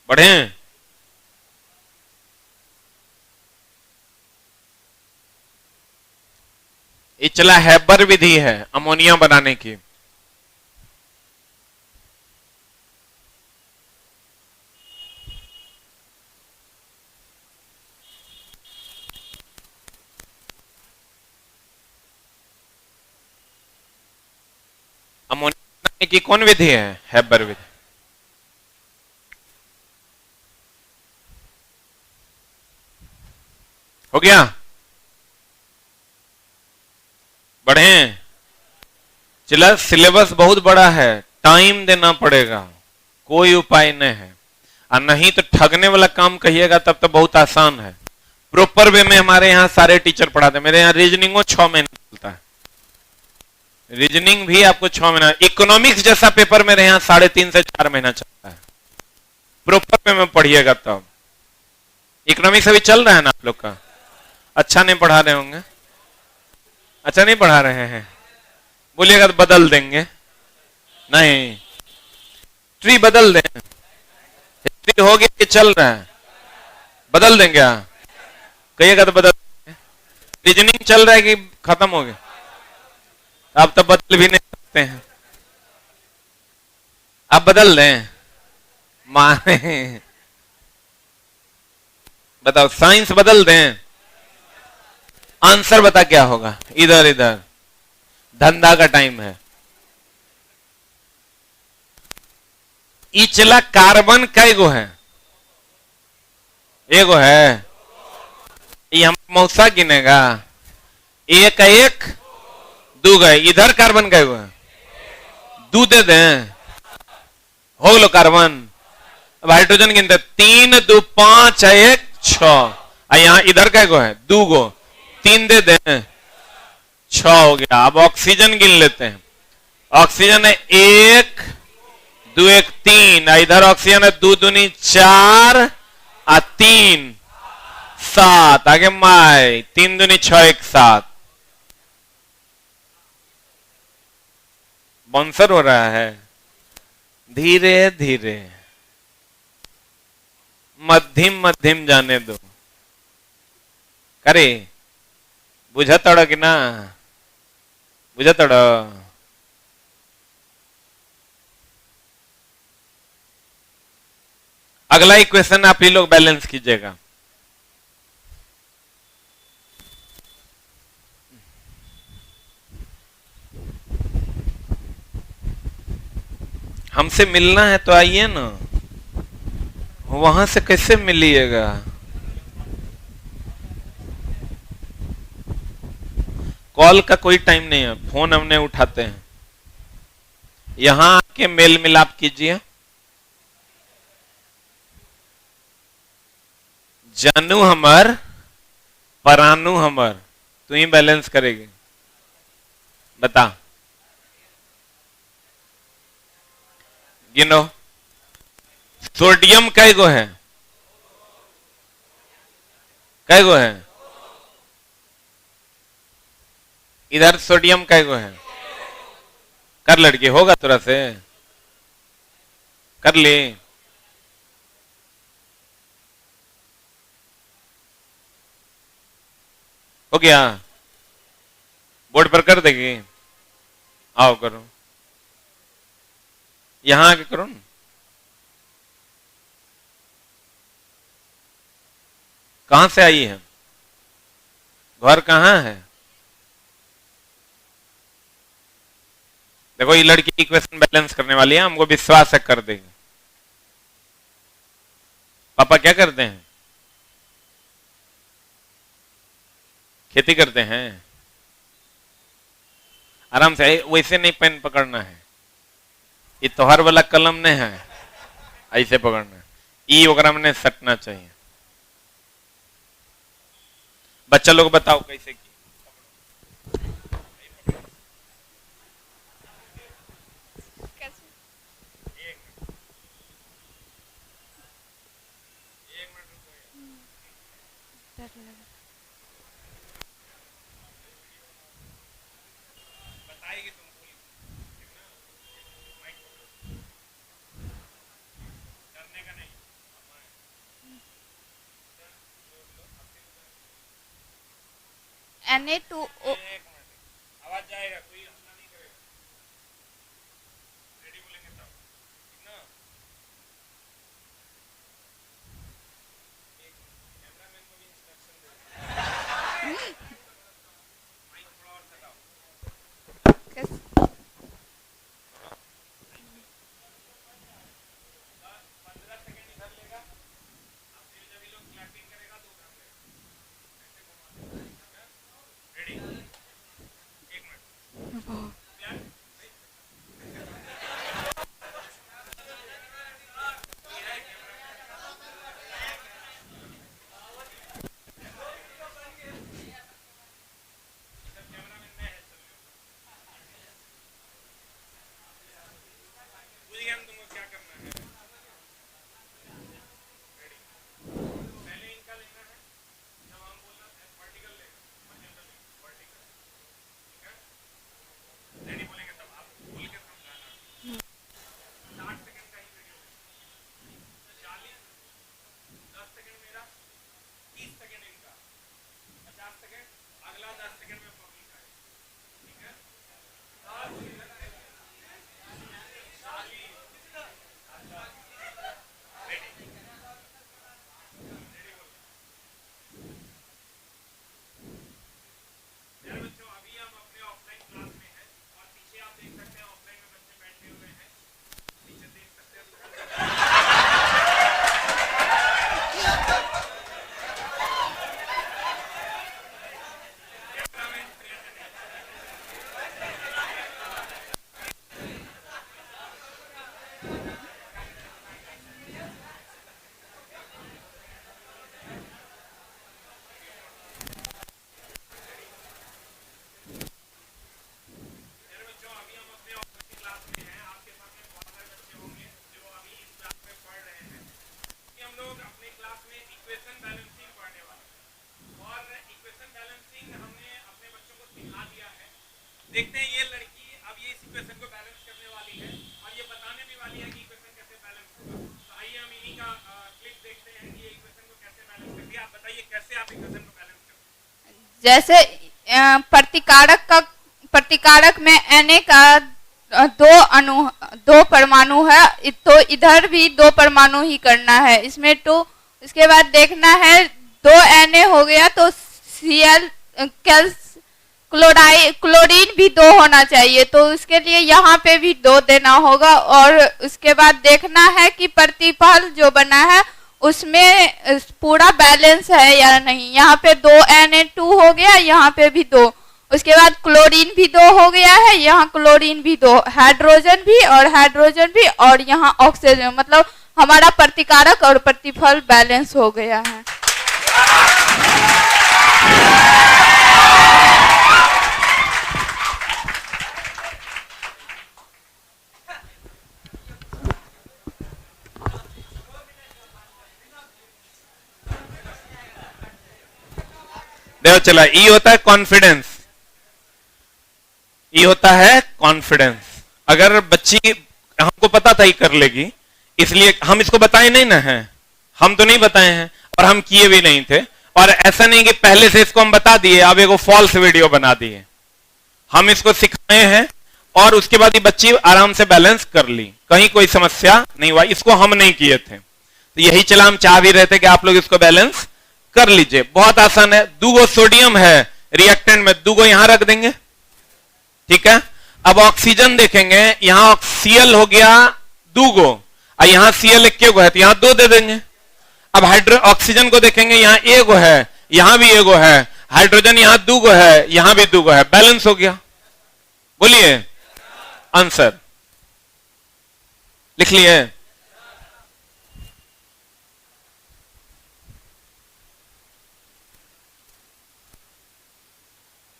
बढ़े। ये चला हैबर विधि है अमोनिया बनाने की। अमोनिया बनाने की कौन विधि है? हैबर विधि। हो गया, बढ़े। चला, सिलेबस बहुत बड़ा है, टाइम देना पड़ेगा, कोई उपाय नहीं है, और नहीं तो ठगने वाला काम कहिएगा तब तो बहुत आसान है। प्रॉपर वे में हमारे यहाँ सारे टीचर पढ़ाते हैं। मेरे यहाँ रीजनिंग 6 महीने चलता है, रीजनिंग भी आपको 6 महीना। इकोनॉमिक्स जैसा पेपर मेरे यहाँ 3.5 से 4 महीना चलता है, प्रॉपर वे में पढ़िएगा तब। इकोनॉमिक्स अभी चल रहा है ना आप लोग का? अच्छा नहीं पढ़ा रहे होंगे, अच्छा नहीं पढ़ा रहे हैं, बोलिएगा तो बदल देंगे। नहीं, हिस्ट्री बदल दें, हिस्ट्री हो गया कि चल रहा है, बदल दें क्या? कहिएगा तो बदल देंगे। रीजनिंग चल रहा है कि खत्म हो गया? आप तो बदल भी नहीं सकते हैं, आप बदल दें माने। बताओ, साइंस बदल दें? आंसर बता क्या होगा? इधर इधर, धंधा का टाइम है। इचला कार्बन कई गो है? एगो है, ये हम मौसा गिनेगा। 1 1 2 गए, इधर कार्बन कई गो है? 2 दे दें, हो लो कार्बन। अब हाइड्रोजन गिनते, 3 2 5 1 6, यहां इधर कई गो है? 2 गो, 3 दे दें, 6 हो गया। अब ऑक्सीजन गिन लेते हैं। ऑक्सीजन है 1 2 1 3, इधर ऑक्सीजन है 2 दूनी 4 और 3 7, आगे माई 3 दूनी 6 1 7। बाउंसर हो रहा है, धीरे धीरे, मध्यम मध्यम जाने दो। करे बुझा तड़ कि ना बुझा तड़? अगला इक्वेशन आप ही लोग बैलेंस कीजिएगा। हमसे मिलना है तो आइए ना, वहां से कैसे मिलिएगा? कॉल का कोई टाइम नहीं है, फोन हमने उठाते हैं। यहां आके मेल मिलाप कीजिए। जानू हमर परानू हमर, तू ही बैलेंस करेगी। बता, गिनो। सोडियम कै गो है? कै गो है? इधर सोडियम कै गो है? कर लड़की, होगा तुरा से? कर ली? हो गया? बोर्ड पर कर देगी? आओ करो, यहां आके करो ना। कहां से आई है? घर कहां है? देखो ये लड़की इक्वेशन बैलेंस करने वाली है, हमको विश्वास है कर देगी। पापा क्या करते हैं? खेती करते हैं। आराम से, वैसे नहीं पेन पकड़ना है, ये तोहर वाला कलम नहीं है, ऐसे पकड़ना है। ई वगैरह में सटना चाहिए। बच्चा लोग बताओ कैसे की? बताएगी तुमको, करने का नहीं।
Na2O।
आवाज जाएगा, कोई हल्ला नहीं करेगा। रेडी बोलेंगे तब, ठीक ना? एक कैमरामैन को भी इंस्ट्रक्शन दे, माइक थोड़ा और सटाओ। तुमको क्या करना है? पहले इनका लेना है, जब हम बोलना वर्टिकल लेगा, वर्टिकल, ठीक है? रेडी बोलेंगे तब आप बोल के समझाना। 60 सेकंड का ही वीडियो, 40, 10 सेकंड मेरा, 30 सेकंड इनका, 50 सेकंड, अगला 10 सेकंड में पब्लिक आए, ठीक है? 10, देखते हैं ये लड़की अब ये इस इक्वेशन को बैलेंस करने वाली है और ये बताने भी वाली है कि इक्वेशन कैसे बैलेंस होगा। तो आइए हम इन्हीं का क्लिप देखते हैं कि ये इक्वेशन को कैसे बैलेंस करती है। आप बताइए कैसे आप इक्वेशन को बैलेंस करते हैं?
जैसे प्रतिकारक में Na का दो परमाणु है, तो इधर भी 2 परमाणु ही करना है इसमें। तो इसके बाद देखना है 2 Na हो गया तो क्लोरीन भी 2 होना चाहिए, तो उसके लिए यहाँ पे भी 2 देना होगा। और उसके बाद देखना है कि प्रतिफल जो बना है उसमें पूरा बैलेंस है या नहीं। यहाँ पे 2 Na2 हो गया, यहाँ पे भी 2। उसके बाद क्लोरीन भी 2 हो गया है, यहाँ क्लोरीन भी 2, हाइड्रोजन भी और हाइड्रोजन भी, और यहाँ ऑक्सीजन, मतलब हमारा प्रतिकारक और प्रतिफल बैलेंस हो गया है।
देखो चला, ई होता है कॉन्फिडेंस, ई होता है कॉन्फिडेंस। अगर बच्ची हमको पता था ये कर लेगी, इसलिए हम इसको बताए नहीं ना हैं, हम तो नहीं बताए हैं और हम किए भी नहीं थे। और ऐसा नहीं कि पहले से इसको हम बता दिए अब एगो फॉल्स वीडियो बना दिए, हम इसको सिखाए हैं और उसके बाद ये बच्ची आराम से बैलेंस कर ली, कहीं कोई समस्या नहीं हुआ। इसको हम नहीं किए थे, तो यही चला, हम चाह भी रहे थे कि आप लोग इसको बैलेंस कर लीजिए। बहुत आसान है, 2 सोडियम है रिएक्टेंट में, 2 यहां रख देंगे, ठीक है। अब ऑक्सीजन देखेंगे, यहां Cl हो गया 2 और यहां Cl 1 है, तो यहां 2 दे देंगे। अब ऑक्सीजन को देखेंगे, यहां 1 है, यहां भी 1 है, हाइड्रोजन यहां 2 है, यहां भी 2 है, बैलेंस हो गया। बोलिए आंसर लिख लिए।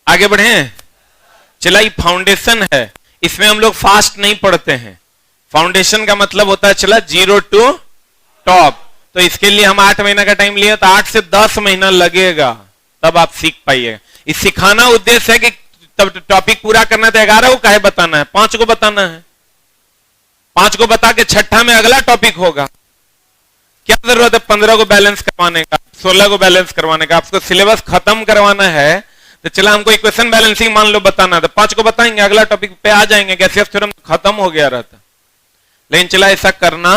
आगे बढ़े। चला, ये फाउंडेशन है, इसमें हम लोग फास्ट नहीं पढ़ते हैं। फाउंडेशन का मतलब होता है चला 0 to टॉप, तो इसके लिए हम 8 महीना का टाइम लिए, तो 8 से 10 महीना लगेगा, तब आप सीख पाइए। इस सिखाना उद्देश्य है कि तब टॉपिक पूरा करना है, तो 11 को काहे बताना है, 5 को बताना है। 5 को बता के छठा में अगला टॉपिक होगा। क्या जरूरत है 15 को बैलेंस करवाने का, 16 को बैलेंस करवाने का? आपको सिलेबस खत्म करवाना है, तो चला हमको इक्वेशन बैलेंसिंग मान लो बताना, तो 5 को बताएंगे, अगला टॉपिक पे आ जाएंगे। गैसियस थ्योरम खत्म हो गया रहता, लेकिन चला ऐसा करना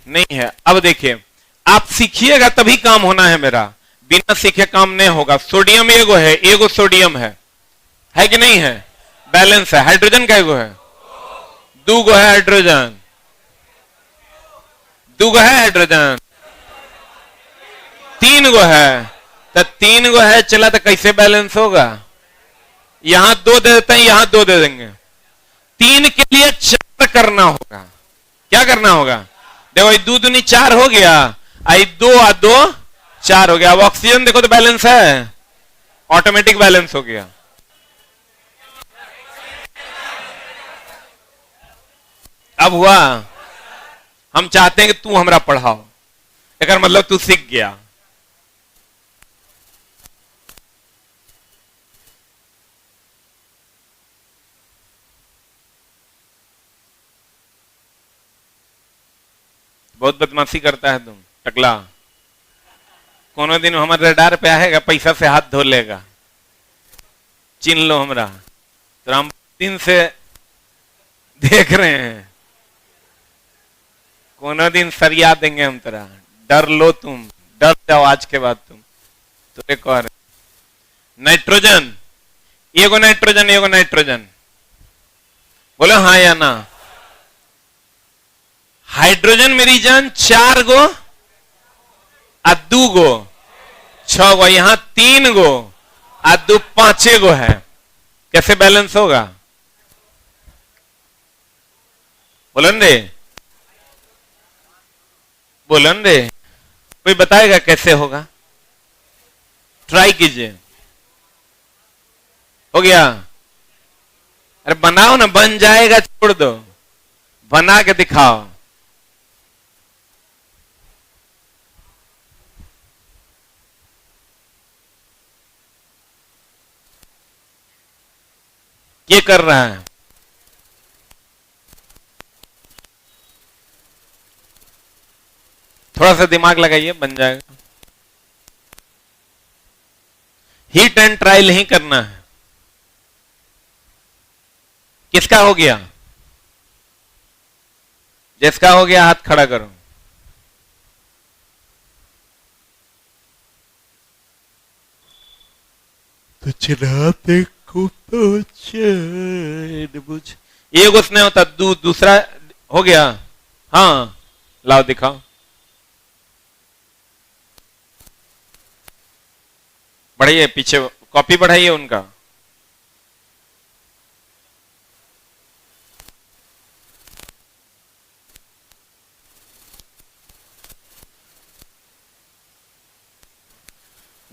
नहीं है। अब देखिए, आप सीखिएगा तभी काम होना है मेरा, बिना सीखे काम नहीं होगा। सोडियम 1 है, 1 सोडियम है कि नहीं है, बैलेंस है। हाइड्रोजन का 1 है, 2 है हाइड्रोजन, 2 है हाइड्रोजन, 3 है, तो 3 है। चला तो कैसे बैलेंस होगा? यहां 2 दे देते हैं, यहां 2 दे देंगे। 3 के लिए 4 करना होगा। क्या करना होगा? देखो 2 दूनी 4 हो गया, आई 2 और 2 4 हो गया। अब ऑक्सीजन देखो तो बैलेंस है, ऑटोमेटिक बैलेंस हो गया। अब हुआ, हम चाहते हैं कि तू हमरा पढ़ाओ, अगर मतलब तू सीख गया। बहुत बदमाशी करता है तुम टकला, कोनो दिन हमारे रडार पे आएगा, पैसा से हाथ धो लेगा, चिन्ह लो हमरा। तो हम दिन से देख रहे हैं, कोनो दिन सरिया देंगे हम तेरा। डर लो तुम, डर जाओ आज के बाद तुम। तो एक और नाइट्रोजन, 1 नाइट्रोजन, 1 नाइट्रोजन, बोलो हाँ या ना। हाइड्रोजन मेरी जान 4 आ 2 6 यहां 3 आ 2 5 है, कैसे बैलेंस होगा? बोलन रे, बोलन रे, कोई बताएगा कैसे होगा? ट्राई कीजिए। हो गया? अरे बनाओ ना, बन जाएगा, छोड़ दो, बना के दिखाओ। ये कर रहा है, थोड़ा सा दिमाग लगाइए, बन जाएगा। हीट एंड ट्रायल ही करना है। किसका हो गया? जिसका हो गया हाथ खड़ा करो। तो चिल्लाते एक उसने होता दूसरा हो गया। हाँ लाओ दिखाओ। बढ़ाइए पीछे, कॉपी बढ़ाइए उनका।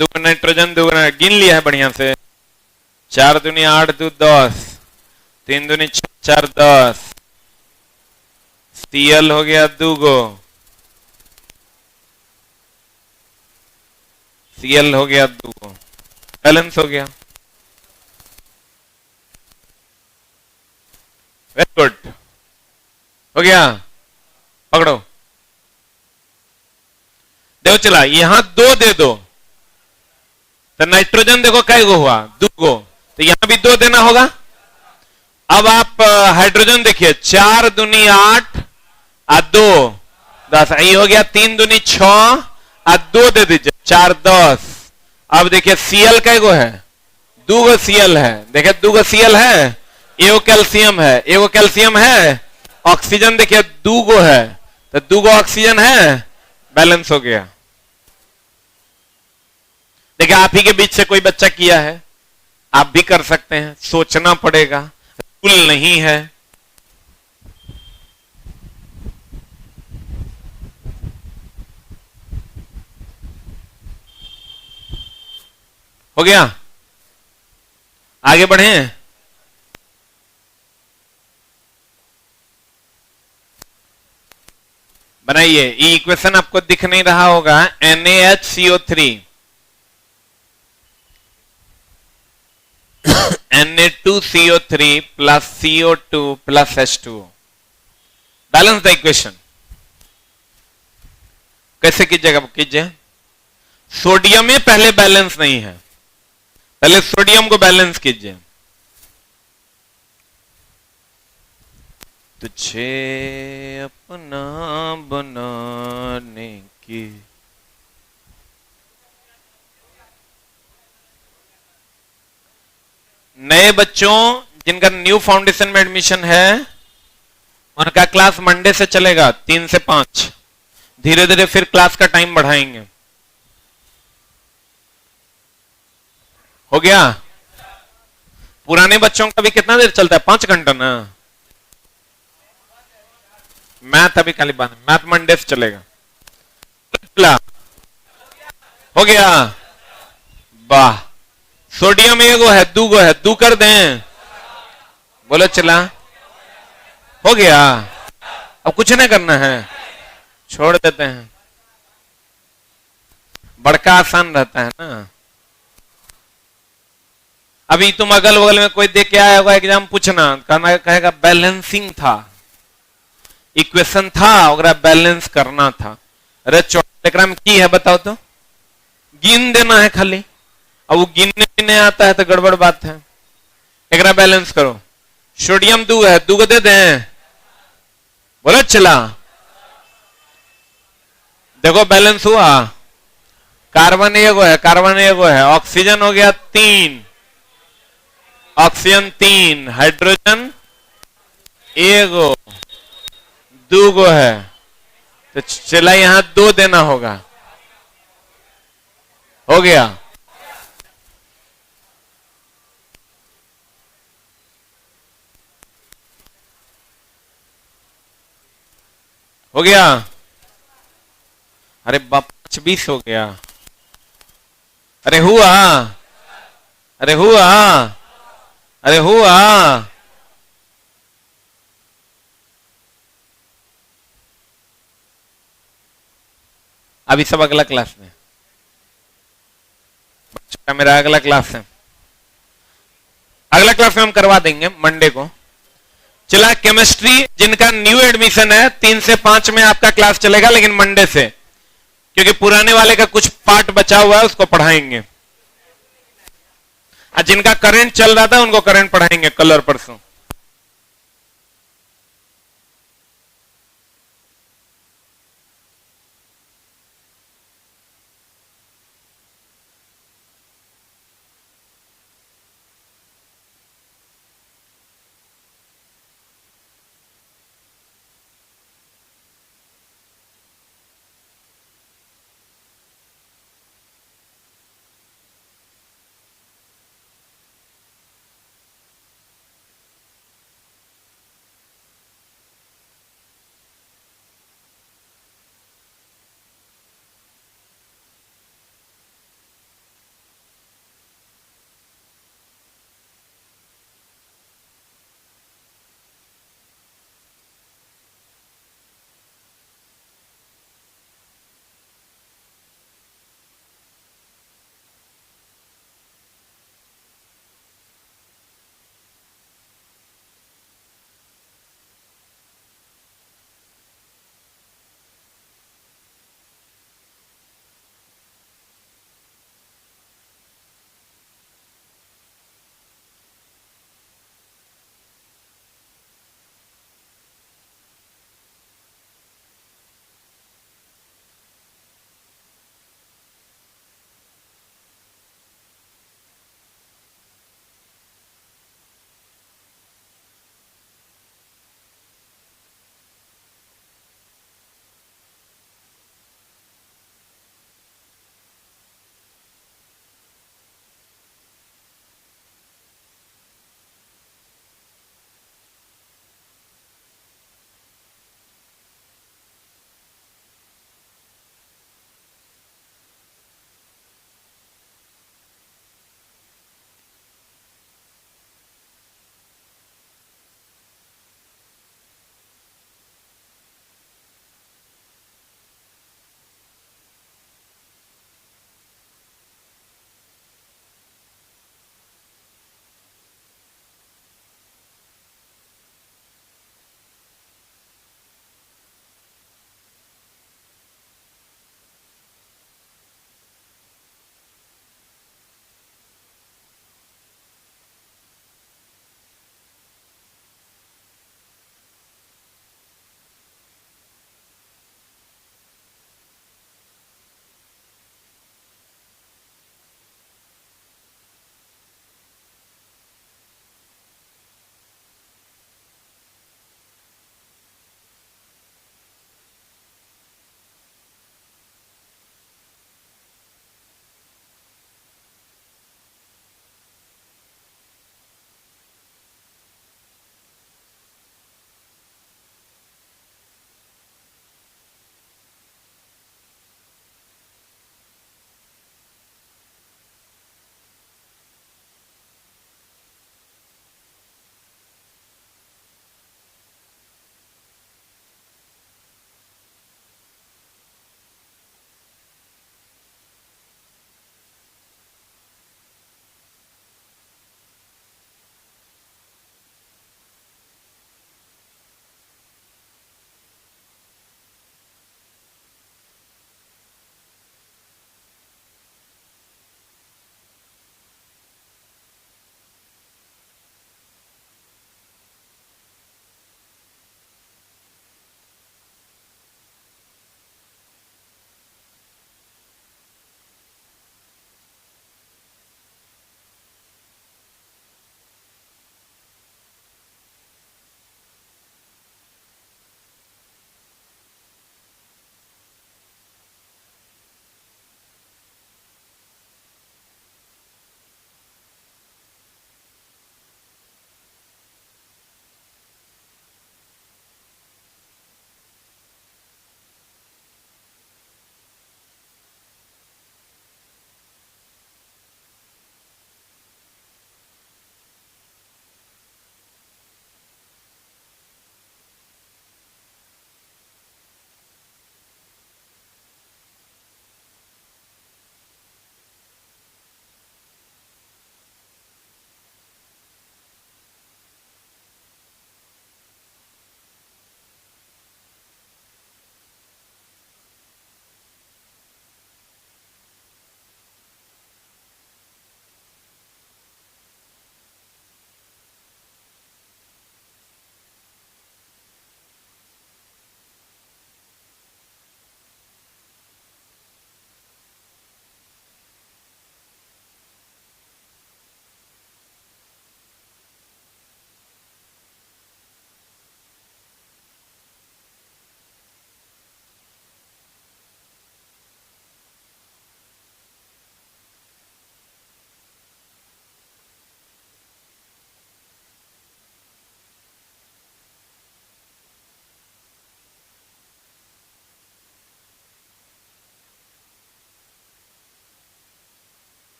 दो नाइट्रोजन, दो गिन लिया है बढ़िया से। 4 दूनी 8, 2 10, 3 दूनी 6, 4 10। Cl हो गया 2 गो, Cl हो गया 2 गो, बैलेंस हो गया। वेरी गुड, हो गया। पकड़ो, देखो चला, यहां 2 दे दो तो नाइट्रोजन देखो कै गो हुआ, 2 गो, तो यहां भी 2 देना होगा। अब आप हाइड्रोजन देखिए, 4 दूनी 8 और 2 10, ये हो गया 3 दूनी 6 और 2 दे दीजिए, 4 10। अब देखिए Cl कै गो है, 2 गो Cl है। देखिए 2 गो Cl है, एगो कैल्शियम है, एगो कैल्शियम है। ऑक्सीजन देखिए 2 गो है, तो 2 गो ऑक्सीजन है, बैलेंस हो गया। देखिए आप ही के बीच से कोई बच्चा किया है, आप भी कर सकते हैं, सोचना पड़ेगा, रूल नहीं है। हो गया, आगे बढ़े। बनाइए, ये इक्वेशन आपको दिख नहीं रहा होगा, NaHCO3 Na2CO3 plus CO2 plus H2O, balance the equation. कैसे कीजिएगा, कीजिए। सोडियम में पहले बैलेंस नहीं है, पहले सोडियम को बैलेंस कीजिए। तुझे अपना बनाने की, नए बच्चों जिनका न्यू फाउंडेशन में एडमिशन है, उनका क्लास मंडे से चलेगा 3 से 5। धीरे धीरे फिर क्लास का टाइम बढ़ाएंगे। हो गया। पुराने बच्चों का भी कितना देर चलता है, 5 घंटा ना। मैथ अभी खाली बात, मैथ मंडे से चलेगा। हो गया, वाह। सोडियम एगो है, 2 गो है, 2 कर दें, बोलो चला। हो गया, अब कुछ नहीं करना है, छोड़ देते हैं। बड़का आसान रहता है ना। अभी तुम अगल बगल में कोई देख के आया होगा एग्जाम, पूछना, कहेगा बैलेंसिंग था, इक्वेशन था, और बैलेंस करना था। अरे चौड़ा में की है बताओ तो, गिन देना है खाली। अब वो गिनने भी नहीं आता है तो गड़बड़ बात है। एक बैलेंस करो। सोडियम 2 है, 2 को दे दें, बोलो चला। देखो बैलेंस हुआ। कार्बन एगो है, कार्बन एगो है, ऑक्सीजन हो गया 3, ऑक्सीजन 3, हाइड्रोजन एगो, 2 गो है, तो चला यहां 2 देना होगा। हो गया। हो गया। अरे 25 हो गया। अरे हुआ, अरे हुआ, अरे हुआ। अभी सब अगला क्लास में, बच्चों का मेरा अगला क्लास है, अगला क्लास में हम करवा देंगे मंडे को। चला, केमिस्ट्री जिनका न्यू एडमिशन है 3 से 5 में आपका क्लास चलेगा, लेकिन मंडे से, क्योंकि पुराने वाले का कुछ पार्ट बचा हुआ है उसको पढ़ाएंगे। और जिनका करंट चल रहा था उनको करंट पढ़ाएंगे कल और परसों।